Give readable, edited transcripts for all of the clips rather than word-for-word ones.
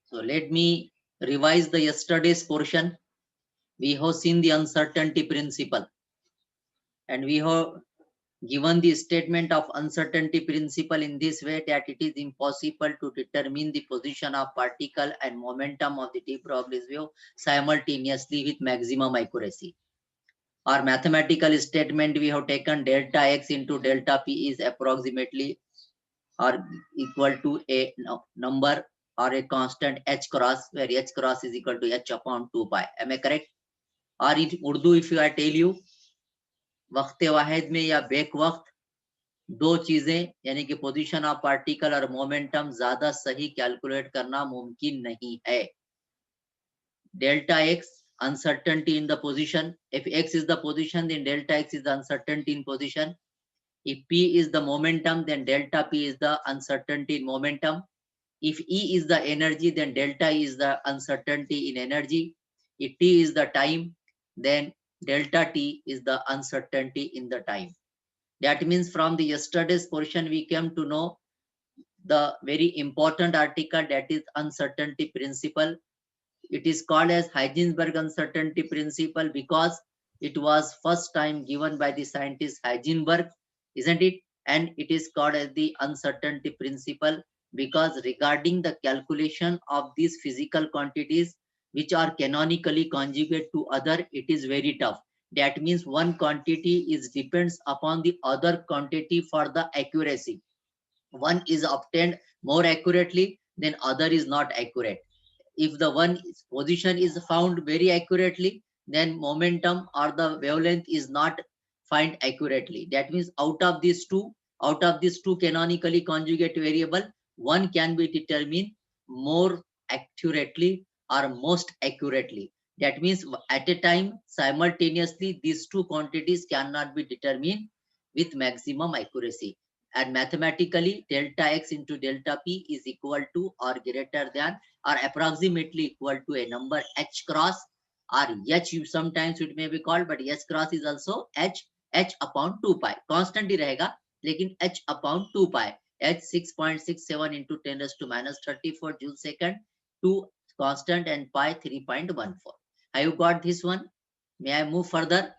So let me revise the yesterday's portion. We have seen the uncertainty principle, and we have given the statement of uncertainty principle in this way, that it is impossible to determine the position of particle and momentum of the de Broglie wave simultaneously with maximum accuracy. Our mathematical statement, we have taken delta x into delta p is approximately or equal to a number or a constant h cross, where h cross is equal to h upon 2 pi. Am I correct? Or in Urdu, if I tell you, वक्त वाहिद में या bake वक्त दो चीजें यानी कि position of particle और momentum ज्यादा सही कैलकुलेट करना मुमकिन नहीं है. Delta x uncertainty in the position. If x is the position, then delta x is the uncertainty in position. If p is the momentum, then delta p is the uncertainty in momentum. If E is the energy, then delta E is the uncertainty in energy. If T is the time, then delta T is the uncertainty in the time. That means from the yesterday's portion, we came to know the very important article, that is uncertainty principle. It is called as Heisenberg uncertainty principle because it was first time given by the scientist Heisenberg, isn't it? And it is called as the uncertainty principle because regarding the calculation of these physical quantities which are canonically conjugate to other, it is very tough. That means one quantity is depends upon the other quantity for the accuracy. One is obtained more accurately, then other is not accurate. If the one position is found very accurately, then momentum or the wavelength is not found accurately. That means out of these two canonically conjugate variable, one can be determined more accurately or most accurately. That means at a time simultaneously these two quantities cannot be determined with maximum accuracy. And mathematically delta x into delta p is equal to or greater than or approximately equal to a number h cross or h, sometimes it may be called, but h cross is also h upon 2 pi. Constant ही रहेगा लेकिन h upon 2 pi. h 6.67 into 10 raised to minus 34 joule second, 2 constant, and pi 3.14. Have you got this one? May I move further?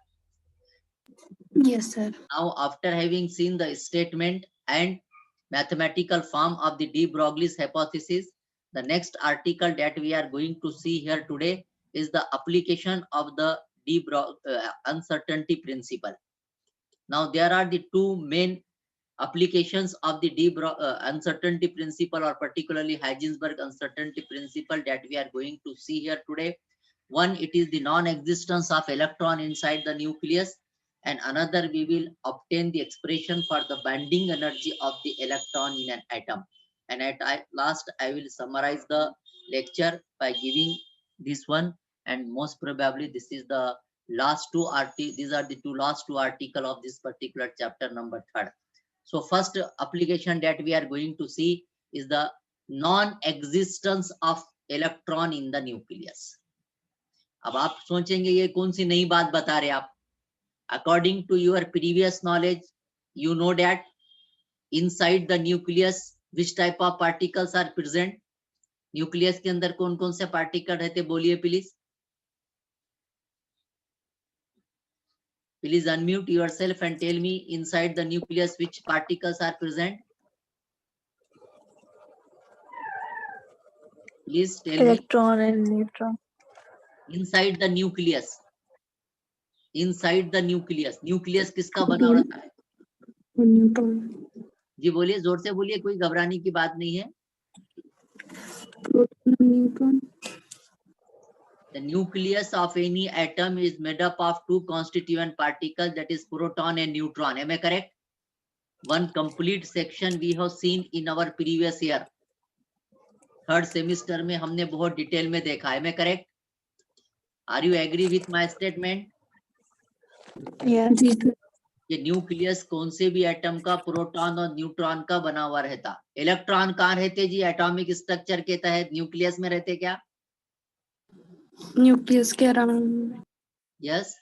Yes, sir. Now, after having seen the statement and mathematical form of the de Broglie's hypothesis, the next article that we are going to see here today is the application of the de Broglie uncertainty principle. Now, there are the two main applications of the de Broglie uncertainty principle, or particularly Heisenberg uncertainty principle, that we are going to see here today. One, it is the non-existence of electron inside the nucleus, and another, we will obtain the expression for the binding energy of the electron in an atom. And at last, I will summarize the lecture by giving this one, and most probably this is the last two articles. These are the last two articles of this particular chapter number 3rd. So first application that we are going to see is the non-existence of electron in the nucleus. अब आप सोचेंगे ये कौन सी नई बात बता रहे आप. According to your previous knowledge, you know that inside the nucleus which type of particles are present. Nucleus के अंदर कौन कौन से पार्टिकल रहते, बोलिए please. Please unmute yourself and tell me inside the nucleus which particles are present. Please tell Electron and neutron. Inside the nucleus. Inside the nucleus. Nucleus किसका बना होता है? Neutron. जी बोलिए, जोर से बोलिए, कोई घबराने की बात नहीं है. Proton and neutron. The nucleus of any atom is made up of two constituent particles, that is proton and neutron. Am I correct? One complete section we have seen in our previous year. 3rd semester में हमने बहुत detail में देखा. Am I correct? Are you agree with my statement? Yes. ये nucleus कौन से भी atom का प्रोटॉन और न्यूट्रॉन का बना हुआ रहता. इलेक्ट्रॉन कहाँ रहते जी? एटॉमिक स्ट्रक्चर के तहत न्यूक्लियस में रहते क्या? न्यूक्लियस के अराउंड. यस.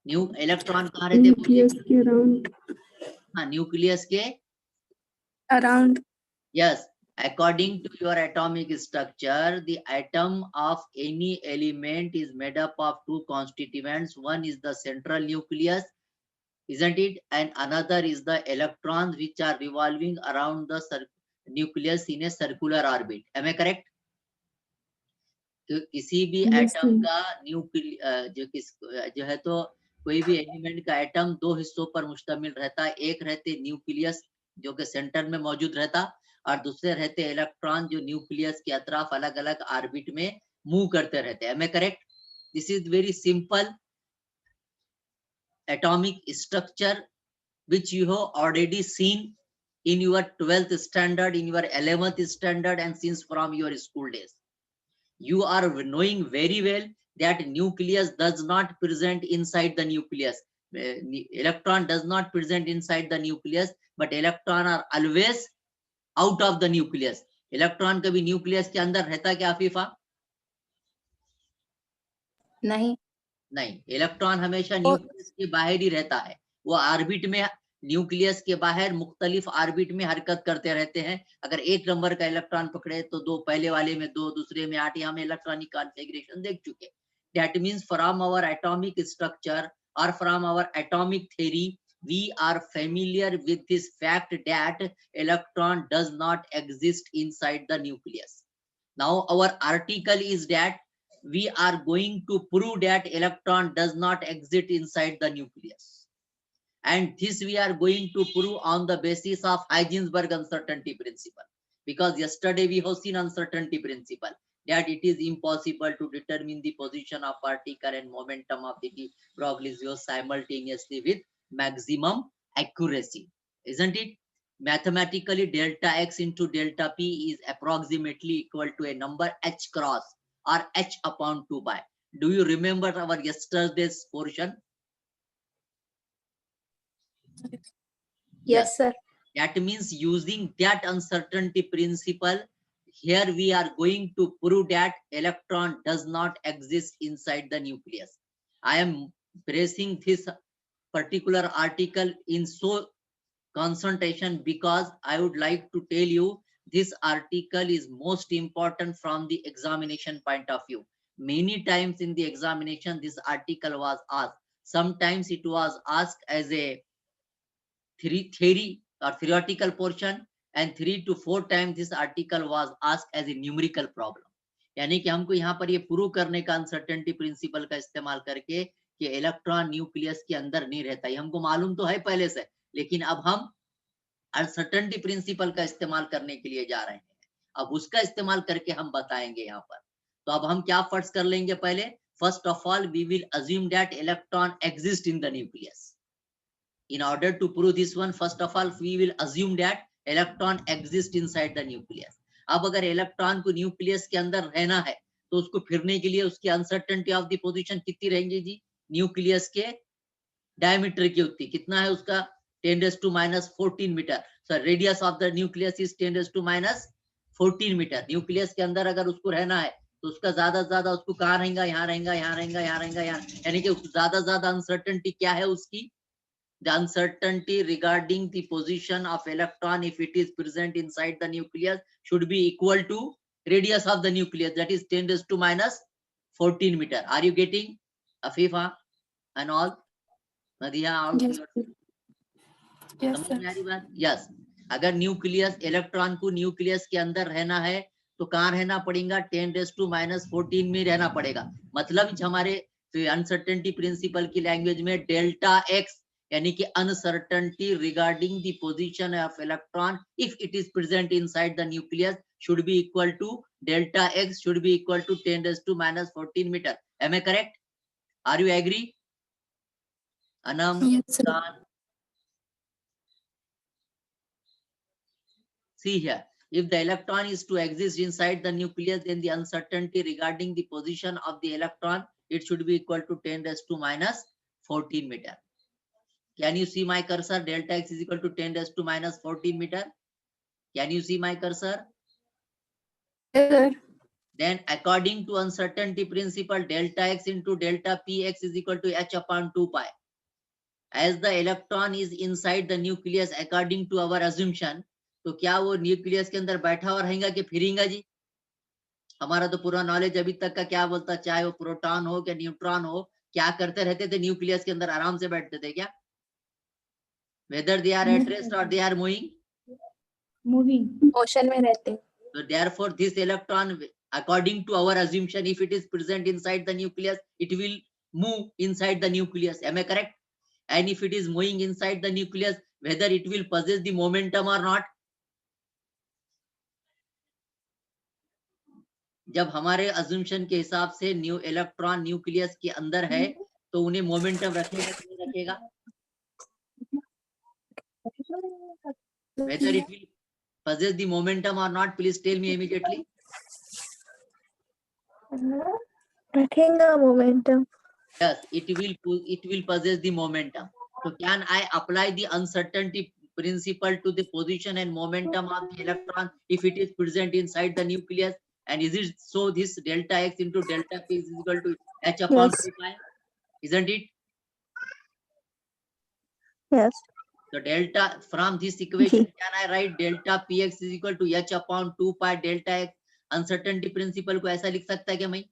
इलेक्ट्रॉन कहाँ रहते? न्यूक्लियस के अराउंड. हाँ, न्यूक्लियस के around. Yes. According to your atomic structure, the atom of any element is made up of two constituents. One is the central nucleus, isn't it? And another is the electrons which are revolving around the nucleus in a circular orbit. Am I correct? तो किसी भी Yes, atom sir. का जो है तो कोई भी element का एटम दो हिस्सों पर मुश्तमिल रहता है। एक रहते न्यूक्लियस जो कि सेंटर में मौजूद रहता, और दूसरे रहते इलेक्ट्रॉन जो न्यूक्लियस के अतराफ अलग अलग ऑर्बिट में मूव करते रहते हैं। Am I correct? This is very simple atomic structure which you have already seen in your 12th standard, in your 11th standard, and since from your school days. You are knowing very well that nucleus does not present inside the nucleus. Electron does not present inside the nucleus, but electron are always out of the nucleus. Electron कभी nucleus के अंदर रहता क्या आफीफा? नहीं नहीं, electron हमेशा nucleus के बाहर ही रहता है। वो ऑर्बिट में, न्यूक्लियस के बाहर मुख्तलिफ ऑर्बिट में हरकत करते रहते हैं। अगर एक नंबर का इलेक्ट्रॉन पकड़े तो दो, पहले वाले में दो, दूसरे में 8, हम इलेक्ट्रॉनिक कॉन्फ़िगरेशन देख चुके। That means from our atomic structure और from our atomic theory we are familiar with this fact that electron does not exist inside the nucleus. Now our article is that we are going to prove that electron does not exist inside the nucleus, and this we are going to prove on the basis of Heisenberg uncertainty principle, because yesterday we have seen uncertainty principle that it is impossible to determine the position of particle and momentum of the progressio simultaneously with maximum accuracy, isn't it? Mathematically, delta x into delta p is approximately equal to a number h cross or h upon 2 pi. Do you remember our yesterday's portion? yes sir That means using that uncertainty principle, here we are going to prove that electron does not exist inside the nucleus. I am pressing this particular article in so concentration because I would like to tell you this article is most important from the examination point of view. Many times in the examination this article was asked. Sometimes it was asked as a theory or theoretical portion, and 3 to 4 times this article was asked as a numerical problem. यानी कि हमको यहाँ पर ये prove करने का uncertainty principle का इस्तेमाल करके कि इलेक्ट्रॉन न्यूक्लियस के अंदर नहीं रहता, ये हमको मालूम तो है पहले से, लेकिन अब हम अनसर्टेनिटी प्रिंसिपल का इस्तेमाल करने के लिए जा रहे हैं। अब उसका इस्तेमाल करके हम बताएंगे यहाँ पर। तो अब हम क्या फर्स्ट कर लेंगे? पहले first of all we will assume that electron exist in the nucleus. In order to prove this one, first of all we will assume that electron exists inside the nucleus. अब अगर electron को nucleus के अंदर रहना है तो उसको फिरने के लिए उसकी अनसर्टेनिटी ऑफ द पोजीशन कितनी रहेंगी जी? न्यूक्लियस के डायमीटर की उतनी कितना है उसका? 10⁻⁴ metre. So radius of the nucleus is 10⁻⁴ metre. Nucleus के अंदर अगर उसको रहना है तो उसका ज्यादा से ज्यादा उसको कहाँ रहेगा? यहाँ रहेगा, यहाँ रहेगा, यहाँ रहेगा, यहाँ, यानी कि ज्यादा से ज्यादा अनसर्टेनिटी क्या है उसकी? The uncertainty regarding the position of electron, if it is present inside the nucleus, should be equal to radius of the nucleus, that is 10⁻⁴ meter. Are you getting, Afifa and all? Nadia, out Yes, your, sir. Yes, समझ sir. में आ रही बात? Yes. अगर nucleus, electron को nucleus के अंदर रहना है तो कहाँ रहना पड़ेगा? 10⁻⁴ में रहना पड़ेगा. मतलब हमारे अनसर्टेनिटी प्रिंसिपल की लैंग्वेज में डेल्टा एक्स यानी कि uncertainty regarding the position of electron if it is present inside the nucleus should be equal to delta x should be equal to 10⁻⁴ metre. Am I correct? Are you agree? Um, Yes, sir. see here, if the electron is to exist inside the nucleus, then the uncertainty regarding the position of the electron, it should be equal to 10⁻⁴ meter. Can you see my cursor? Delta x is equal to 10⁻⁴ meter. Can you see my cursor? Yes, sir. Then according to uncertainty principle, delta x into delta px is equal to h upon 2 pi. As the electron is inside the nucleus according to our assumption, तो क्या वो nucleus के अंदर बैठा हुआ रहेगा कि फिरेगा जी? हमारा तो पूरा नॉलेज अभी तक का क्या बोलता, चाहे वो प्रोटॉन हो क्या न्यूट्रॉन हो, क्या करते रहते थे न्यूक्लियस के अंदर? आराम से बैठते थे क्या? Whether they are at rest और दे आर मूविंग, मोशन में रहते हैं। so therefore this electron, according to our assumption, if it is present inside the nucleus, it will move inside the nucleus. Am I correct? And if it is moving inside the nucleus, whether it will possess the momentum or not. जब हमारे assumption के हिसाब से new electron nucleus के अंदर है, तो उन्हें मोमेंटम रखेगा कि नहीं रखेगा? Whether it will possess the momentum or not, please tell me immediately. रखेगा momentum. Yes, it will possess the momentum. So can I apply the uncertainty principle to the position and momentum of the electron if it is present inside the nucleus? And is it so this delta x into delta p is equal to h upon Yes. 2 pi? Isn't it? Yes. So delta, from this equation, can I write delta px is equal to h upon 2 pi delta x? Uncertainty principle को ऐसा लिख सकता है क्या मैं?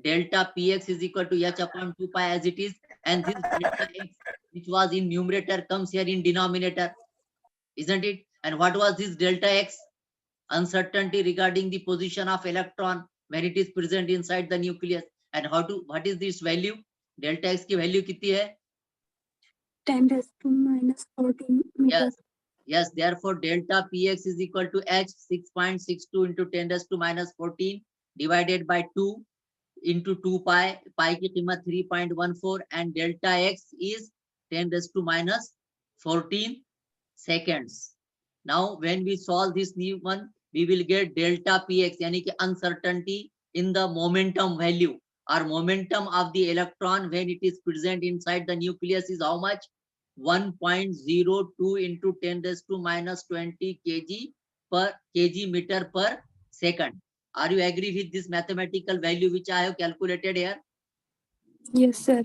Delta px is equal to h upon 2 pi as it is, and this delta x which was in numerator comes here in denominator, isn't it? And what was this delta x? Uncertainty regarding the position of electron when it is present inside the nucleus. And what is this value? Delta x की value कितनी है? 10⁻⁻14 meter. Yes, therefore delta px is equal to h 6.62 into 10⁻⁻14 divided by 2 into 2 pi, pi की कीमत 3.14 and delta x is 10⁻⁻14 seconds. Now when we solve this new one, we will get delta px यानी कि uncertainty in the momentum value or momentum of the electron when it is present inside the nucleus is how much? 1.02 into 10⁻⁻20 kg meter per second. Are you agree with this mathematical value which I have calculated here? Yes, sir.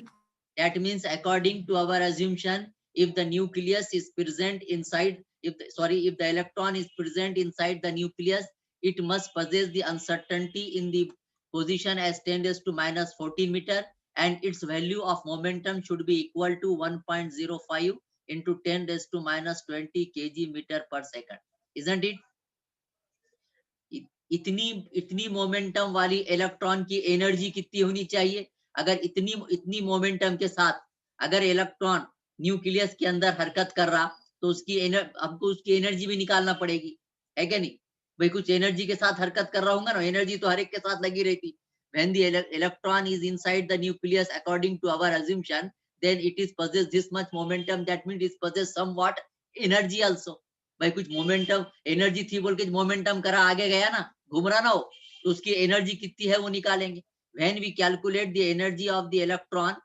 That means according to our assumption, if the nucleus is present inside, if the electron is present inside the nucleus, it must possess the uncertainty in the position as 10⁻⁻14 meter, and its value of momentum should be equal to 1.05 into 10⁻⁻20 kg meter per second. Isn't it? इतनी momentum वाली electron की energy कितनी होनी चाहिए? अगर इतनी momentum के साथ अगर इलेक्ट्रॉन न्यूक्लियस के अंदर हरकत कर रहा, तो हमको उसकी एनर्जी भी निकालना पड़ेगी, है क्या नहीं भाई? कुछ एनर्जी के साथ हरकत कर रहा होगा ना, एनर्जी तो हर एक के साथ लगी रहती. When the electron is inside the nucleus, according to our assumption, then it is possess this much momentum. That means it possess somewhat energy also. भाई कुछ मोमेंटम एनर्जी थी बोल के मोमेंटम करा आगे गया ना, घूम रहा ना हो, तो उसकी एनर्जी कितनी है वो निकालेंगे. When we calculate the energy of the electron,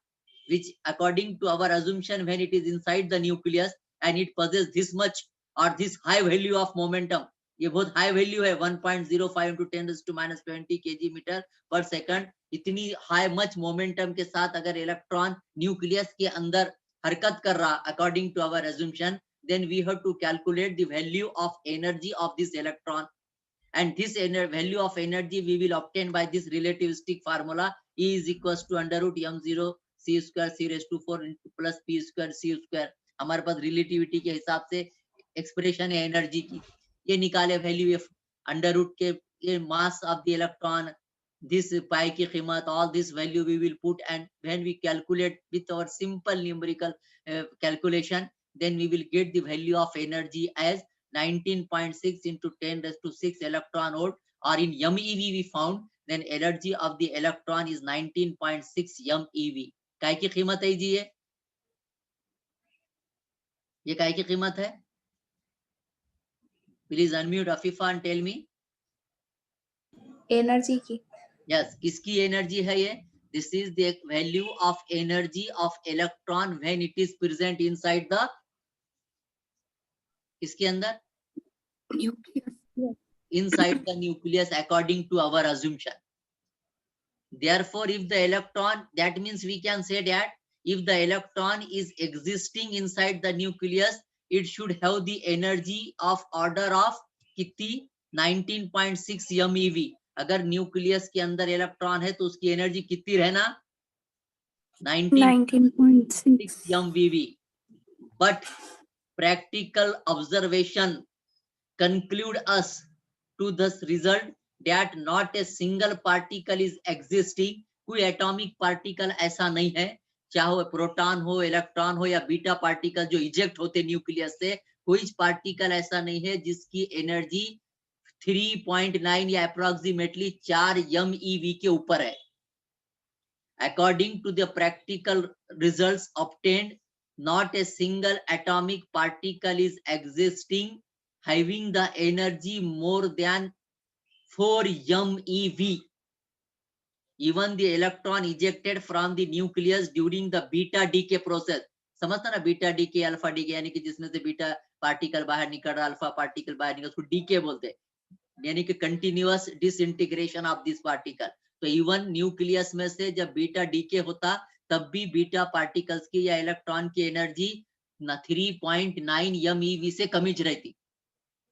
which according to our assumption when it is inside the nucleus and it possesses this much or this high value of momentum, ये बहुत high value है 1.05 into 10⁻⁻20 kg meter per second. इतनी high much momentum के साथ अगर electron nucleus के अंदर हरकत कर रहा according to our assumption, then we have to calculate the value of energy of this electron, and this value of energy we will obtain by this relativistic formula. E is equals to under root m0 c square c raised to 4 into plus p square c square. हमारे पास relativity के हिसाब से expression है energy की, ये निकाले value under root के ये mass of the electron, this pi की कीमत, all this value we will put, and when we calculate with our simple numerical calculation, then we will get the value of energy as 19.6 into 10⁻⁶ electron volt, or in MeV we found, then energy of the electron is 19.6 MeV. काय की कीमत है जी? ये काय की कीमत है? Please unmute Afifa and tell me. Energy की. Yes, किसकी एनर्जी है ये? This is the value of energy of electron when it is present inside the, इसके अंदर, inside the nucleus according to our assumption. Therefore, if the electron, that means we can say that if the electron is existing inside the nucleus, it should have the energy of order of कितनी 19.6 MeV। अगर nucleus के अंदर electron है तो उसकी energy कितनी रहना 19.6 MeV। But practical observation conclude us to this result that not a single particle is existing। कोई एटॉमिक पार्टिकल ऐसा नहीं है, चाहे वो प्रोटॉन हो, इलेक्ट्रॉन हो या बीटा पार्टिकल जो इजेक्ट होते न्यूक्लियस से, कोई पार्टिकल ऐसा नहीं है जिसकी एनर्जी 3.9 या अप्रोक्सीमेटली 4 MeV के ऊपर है। According to the practical results obtained, not a single atomic particle is existing having the energy more than 4 MeV. Even the electron ejected from the nucleus during the beta decay process। समझता ना, beta decay alpha decay, यानी कि जिसमें से beta particle बाहर निकल रहा, alpha particle बाहर निकल, उसको डीके बोलते हैं, यानी कि continuous disintegration of this particle. तो इवन न्यूक्लियस में से जब बीटा डीके होता तब भी बीटा पार्टिकल्स की या इलेक्ट्रॉन की एनर्जी 3.9 MeV से कम ही रहती।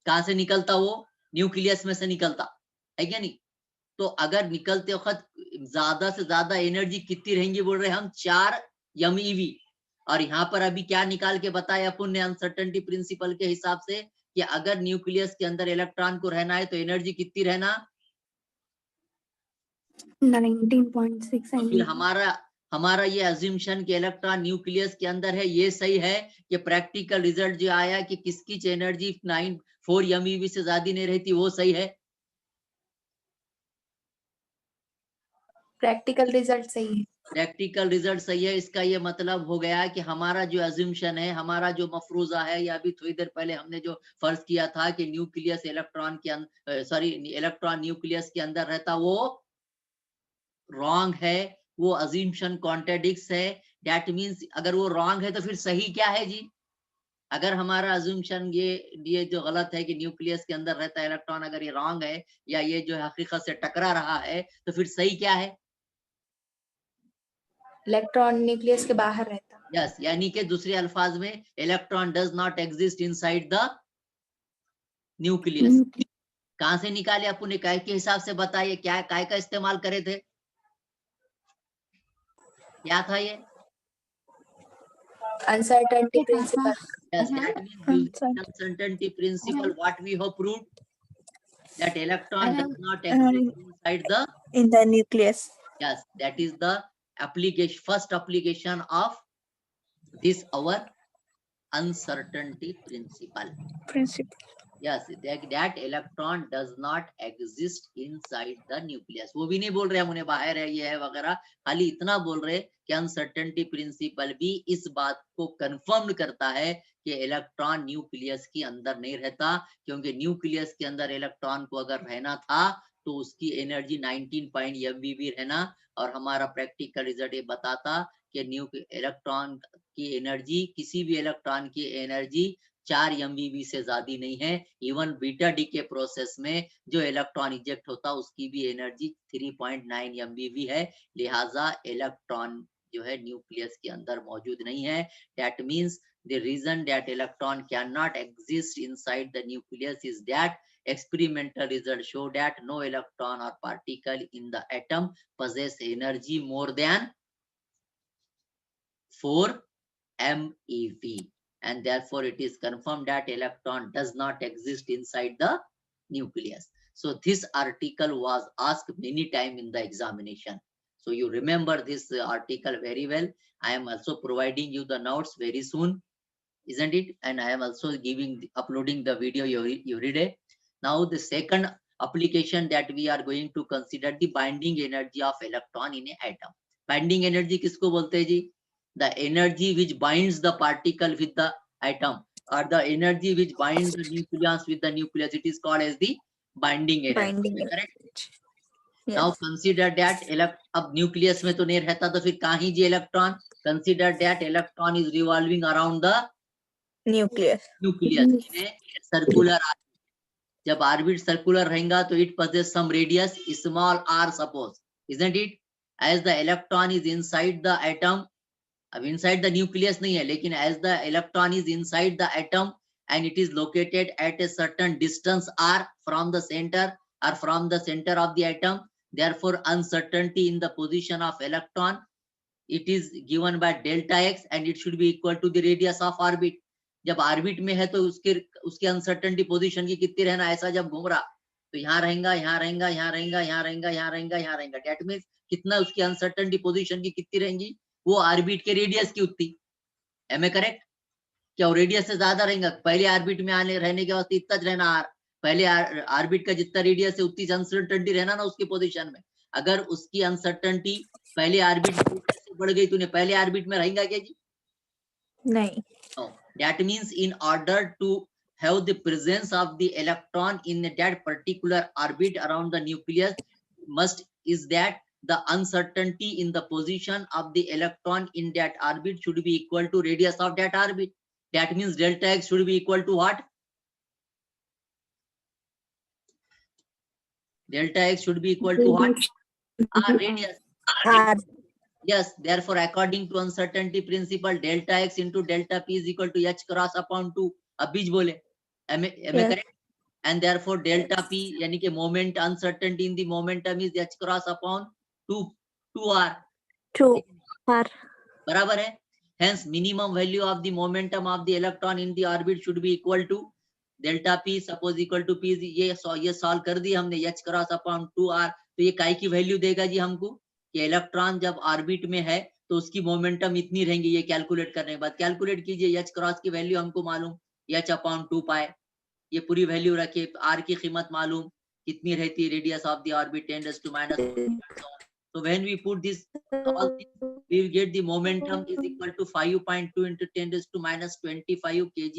कहां से निकलता? वो न्यूक्लियस में से निकलता है क्या नहीं? तो अगर निकलते वक्त ज्यादा से ज्यादा एनर्जी कितनी रहेंगी बोल रहे हम 4 MeV। और यहाँ पर अभी क्या निकाल के बताया अपन ने अनसर्टेनिटी प्रिंसिपल के हिसाब से कि अगर न्यूक्लियस के अंदर इलेक्ट्रॉन को रहना है तो एनर्जी कितनी रहना 19.6 तो फिर MeV। हमारा ये अज्यूमशन कि इलेक्ट्रॉन न्यूक्लियस के अंदर है, ये सही है कि प्रैक्टिकल रिजल्ट जो आया कि किसकी एनर्जी 4 MeV से ज्यादा नहीं रहती, वो सही है। प्रैक्टिकल रिजल्ट सही है। प्रैक्टिकल रिजल्ट सही है, इसका ये मतलब हो गया कि हमारा जो अज्यूमशन है, हमारा जो मफरूजा है, या अभी थोड़ी देर पहले हमने जो फर्ज किया था कि न्यूक्लियस इलेक्ट्रॉन के इलेक्ट्रॉन न्यूक्लियस के अंदर रहता, वो रॉन्ग है, वो अज्यूमशन कॉन्ट्रडिक्ट्स है। दैट मींस अगर वो रॉन्ग है तो फिर सही क्या है जी? अगर हमारा अज्यूमशन ये जो गलत है कि न्यूक्लियस के अंदर रहता है इलेक्ट्रॉन, अगर ये रॉन्ग है या ये जो हकीकत से टकरा रहा है, तो फिर सही क्या है? इलेक्ट्रॉन न्यूक्लियस के बाहर रहता। यस, यानी कि दूसरे अल्फाज में electron does not exist inside the nucleus. कहां से निकाले अपन ने? काय के हिसाब से बताइए, क्या काय का इस्तेमाल करे थे? क्या था ये? Uncertainty principle. Yes, that means using uncertainty principle, what we have proved that electron does not exist inside the In the nucleus. Yes, that is the application, first application of this our uncertainty principle. Yes, that electron does not exist inside the nucleus। वो भी नहीं बोल रहे हम उन्हें बाहर है, ये है वगैरह, खाली इतना बोल रहे कि अनसर्टेनिटी प्रिंसिपल भी इस बात को कंफर्म करता है कि इलेक्ट्रॉन न्यूक्लियस के अंदर नहीं रहता, क्योंकि न्यूक्लियस के अंदर इलेक्ट्रॉन को अगर रहना था तो उसकी एनर्जी 19 MeV रहना, और हमारा प्रैक्टिकल रिजल्ट ये बताता कि इलेक्ट्रॉन की एनर्जी, किसी भी इलेक्ट्रॉन की एनर्जी 4 MeV से ज्यादा नहीं है। इवन बीटा डी के प्रोसेस में जो इलेक्ट्रॉन इजेक्ट होता उसकी भी एनर्जी 3.9 MeV है, लिहाजा इलेक्ट्रॉन जो है न्यूक्लियस के अंदर मौजूद नहीं है। That means the reason that electron cannot exist inside the nucleus is that experimental results show that no electron or particle in the atom possess energy more than 4 MeV, and therefore it is confirmed that electron does not exist inside the nucleus. So this article was asked many times in the examination, so you remember this article very well. I am also providing you the notes very soon, isn't it? And I am also uploading the video every day. Now the second application that we are going to consider, the binding energy of electron in an atom. Binding energy किसको बोलते हैं जी? The energy which binds the particle with the atom, or the energy which binds the nucleus with the nucleus, it is called as the binding energy. Correct? Yes. Now consider that अब nucleus में तो नहीं रहता, तो फिर कहाँ ही जी electron? Consider that electron is revolving around the nucleus in a circular orbit. जब orbit circular रहेगा तो it possesses some radius small r, suppose, isn't it? As the electron is inside the atom, अब inside the nucleus नहीं है, लेकिन as the electron is inside the atom, and it is located at a certain distance r from the center or from the center of the atom. Therefore, uncertainty in the position of electron, it is given by delta x and it should be equal to the radius of orbit. जब orbit में है तो उसके uncertainty position की कितनी रहना, ऐसा जब घूम रहा तो यहाँ रहेगा, यहाँ रहेगा, यहाँ रहेगा, यहाँ रहेगा, यहाँ रहेगा, यहाँ रहेगा, दैट मींस कितना उसकी अनसर्टेनिटी पोजीशन की कितनी रहेंगी, वो ऑर्बिट के रेडियस की उतनी। Am I correct? क्या वो रेडियस से ज्यादा रहेगा? पहले ऑर्बिट में आने रहने के वास्ते इतना रहना आर, पहले ऑर्बिट का जितना रेडियस है उतनी अनसर्टेनिटी रहना ना उसकी पोजीशन में। अगर उसकी अनसर्टेनिटी पहले ऑर्बिट से बढ़ गई तूने पहले ऑर्बिट में रहेगा क्या जी? नहीं। That means in order to have the presence of the electron in that particular orbit around the nucleus, is that the uncertainty in the position of the electron in that orbit should be equal to radius of that orbit. That means delta x should be equal to what? Delta x should be equal to what? R, radius. R. Yes, therefore, according to uncertainty principle, delta x into delta p is equal to h cross upon 2. अब बीच बोले, am I correct? And therefore, delta p यानी कि moment uncertainty in the momentum is h cross upon 2r. 2r. बराबर है? Hence, minimum value of the momentum of the electron in the orbit should be equal to delta p. Suppose equal to p, ये solve कर दिया हमने, h cross upon 2r. तो ये काय की वैल्यू देगा जी हमको कि इलेक्ट्रॉन जब ऑर्बिट में है तो उसकी मोमेंटम इतनी रहेंगी। ये कैलकुलेट करने के बाद कैलकुलेट कीजिए, h क्रॉस की वैल्यू हमको मालूम h अपॉन 2 पाई, ये पूरी वैल्यू रखिए, r की कीमत मालूम कितनी रहती है, radius of the orbit 10⁻⁻²। so when we put this all things, we will get the momentum is equal to 5.2 into 10⁻25 kg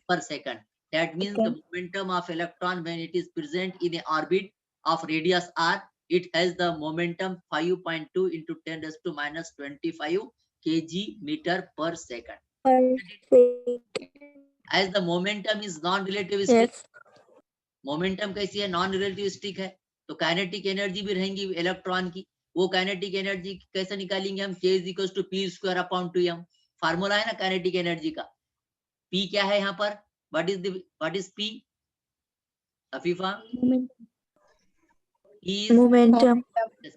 per second. That means the momentum of electron when it is present in an orbit of radius r, it has the momentum 5.2 into 10⁻25 kg per second. As the momentum is non-relativistic, Yes. momentum कैसी है? non-relativistic है, तो kinetic energy भी रहेंगी electron की। वो kinetic energy कैसे निकालेंगे हम? K is equals to P square upon 2m. Formula है ना काइनेटिक एनर्जी का। P क्या है यहाँ पर? What is P? Afifa? Momentum.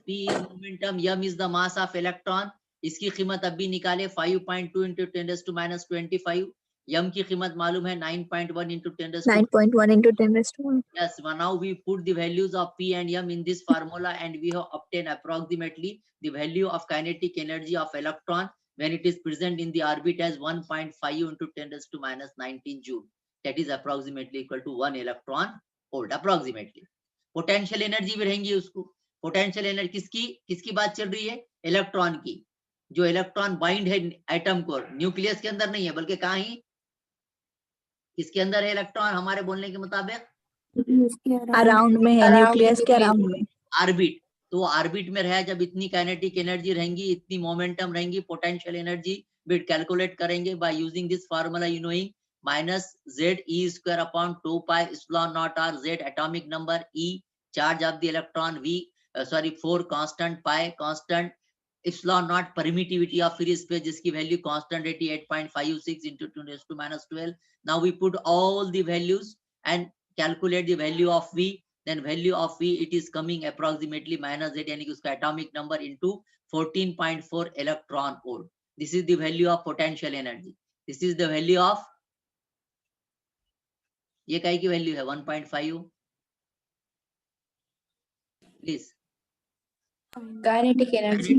P is momentum, m is the mass of electron. इसकी कीमत अभी निकाले 5.2 into 10⁻25. m की कीमत मालूम है 9.1 into 10⁻. 9.1 into 10⁻1. Yes, now we put the values of P and m in this formula and we have obtained approximately the value of kinetic energy of electron when it is present in the orbit as 1.5 into 10⁻19 joule. That is approximately equal to 1 electron volt approximately. Potential energy भी रहेंगी उसको। Potential energy किसकी बात चल रही है? Electron की। जो इलेक्ट्रॉन बाइंड है एटम को, न्यूक्लियस के अंदर नहीं है बल्कि कहाँ ही, किसके अंदर है इलेक्ट्रॉन? हमारे बोलने के मुताबिक अराउंड में है, न्यूक्लियस के अराउंड में। ऑर्बिट, तो ऑर्बिट में रहा जब इतनी काइनेटिक एनर्जी रहेंगी, इतनी मोमेंटम रहेंगी, पोटेंशियल एनर्जी भी कैलकुलेट करेंगे by using this formula you knowing minus z e square upon 2 pi epsilon naught r, z atomic number, e charge of the electron, v 4 constant, pi constant, epsilon naught permittivity of free space जिसकी value constant रहती है 8.56 into 10⁻12. Now we put all the values and calculate the value of v. Then value of v, it is coming approximately minus z यानी कि उसका atomic number into 14.4 electron volt. This is the value of potential energy. This is the value of, ये काय की value है 1.5 please, kinetic energy.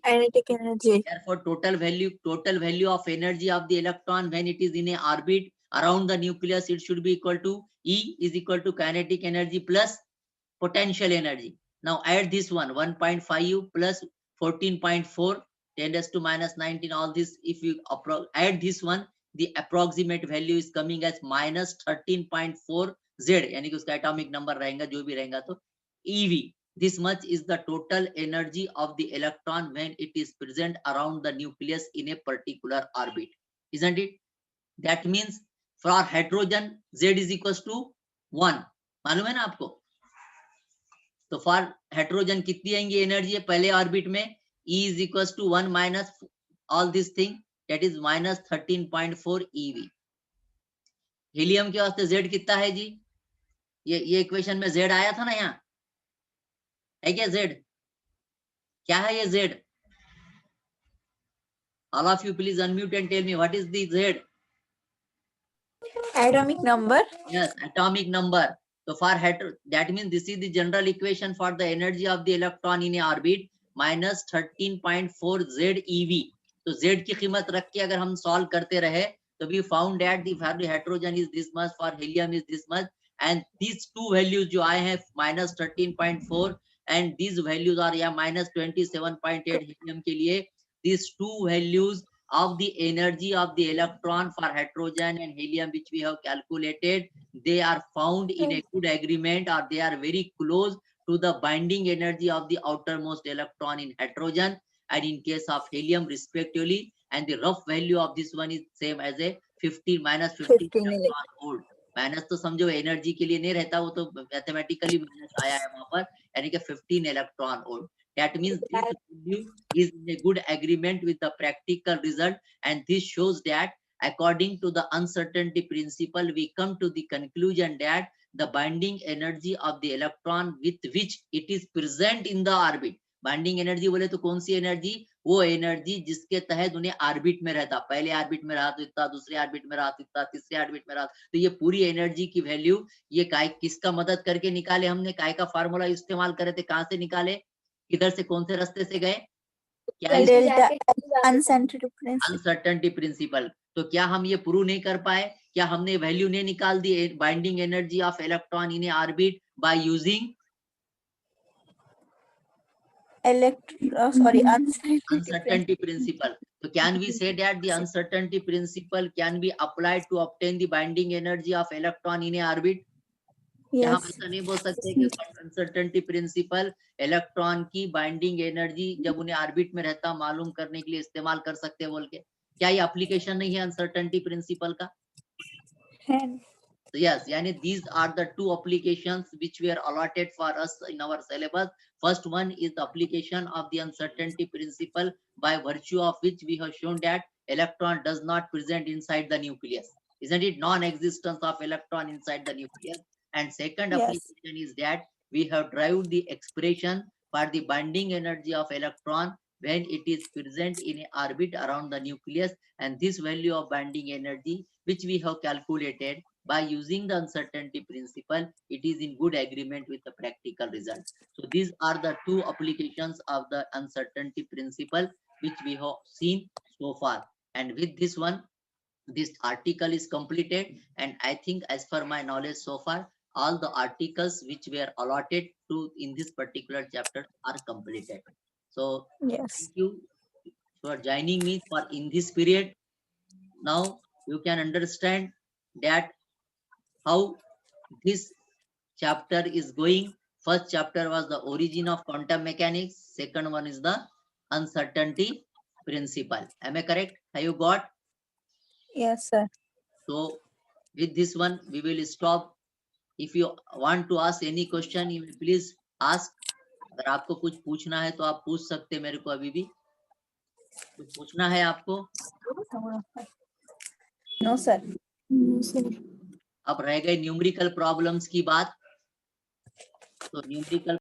Kinetic energy. Therefore total value of energy of the electron when it is in a orbit around the nucleus, it should be equal to E is equal to kinetic energy plus potential energy. Now add this one 1.5 plus 14.4 10⁻⁻19, all this if you add this one, the approximate value is coming as minus 13.4 Z यानी कि उसका atomic number रहेगा जो भी रहेगा तो EV. This much is the total energy of the electron when it is present around the nucleus in a particular orbit, isn't it? That means for hydrogen Z is equals to 1, मालूम है ना आपको? तो for hydrogen कितनी आएंगी energy है पहले orbit में? E is equals to 1 minus all this thing, that is minus 13.4 EV. Helium के वास्ते Z कितना है जी? ये इक्वेशन में Z आया था ना, यहाँ है क्या Z? क्या है ये Z? All of you please unmute and tell me what is the Z? Atomic number. Yes, atomic number. So for that means this is the general equation for the energy of the electron in a orbit minus 13.4 ZeV. तो Z की कीमत रख के अगर हम solve करते रहे तो we found that the for the hydrogen is this much, for helium is this much, and these two values जो आए हैं minus 13.4 and these values are या minus 27.8 helium के लिए, these two values of the energy of the electron for hydrogen and helium which we have calculated, they are found in a good agreement, or they are very close to the binding energy of the outermost electron in hydrogen and in case of helium respectively, and the rough value of this one is same as a 15 minus 15 electron volt. Minus तो समझो energy के लिए नहीं रहता, वो तो mathematically minus आया है वहां पर, यानी कि 15 electron volt. That means this value is in a good agreement with the practical result, and this shows that according to the uncertainty principle we come to the conclusion that the binding energy of the electron with which it is present in the orbit. Binding energy बोले तो कौन सी energy? वो energy जिसके तहत उन्हें orbit में रहता, पहले ऑर्बिट में रहा तो इतना, दूसरे ऑर्बिट में रहा तो इतना, तीसरे ऑर्बिट में रहा, तो ये पूरी एनर्जी की वैल्यू ये काय किसका मदद करके निकाले हमने, काय का फार्मूला इस्तेमाल करे थे, कहां से निकाले, किधर से, कौन से रास्ते से गए? क्या Delta uncertainty प्रिंसिपल. तो क्या हम ये प्रूव नहीं कर पाए? क्या हमने वैल्यू नहीं निकाल दी binding energy of electron in orbit by using uncertainty principle? So can we say that the uncertainty principle can be applied to obtain the binding energy of electron in a orbit? क्या हम ऐसा नहीं बोल सकते कि uncertainty principle electron की binding energy जब उन्हें ऑर्बिट में रहता मालूम करने के लिए इस्तेमाल कर सकते हैं बोल के? क्या ये एप्लीकेशन नहीं है अनसर्टेनिटी प्रिंसिपल का? Yes, yani these are the two applications which were allotted for us in our syllabus. First one is the application of the uncertainty principle, by virtue of which we have shown that electron does not present inside the nucleus. Isn't it? Non-existence of electron inside the nucleus. And second application is that we have derived the expression for the binding energy of electron when it is present in an orbit around the nucleus, and this value of binding energy which we have calculated by using the uncertainty principle, it is in good agreement with the practical result. So these are the two applications of the uncertainty principle which we have seen so far. And with this one, this article is completed, and I think as per my knowledge so far, all the articles which were allotted to in this particular chapter are completed. So thank you for joining me for in this period. Now you can understand that how this chapter is going. First chapter was the origin of quantum mechanics. Second one is the uncertainty principle. Am I correct? Have you got? Yes, sir. So with this one, we will stop. If you want to ask any question, you will please ask. अगर आपको कुछ पूछना है तो आप पूछ सकते हैं मेरे को अभी भी. कुछ पूछना है आपको? No, sir. No, sir. अब रह गए न्यूमेरिकल प्रॉब्लम्स की बात. तो न्यूमेरिकल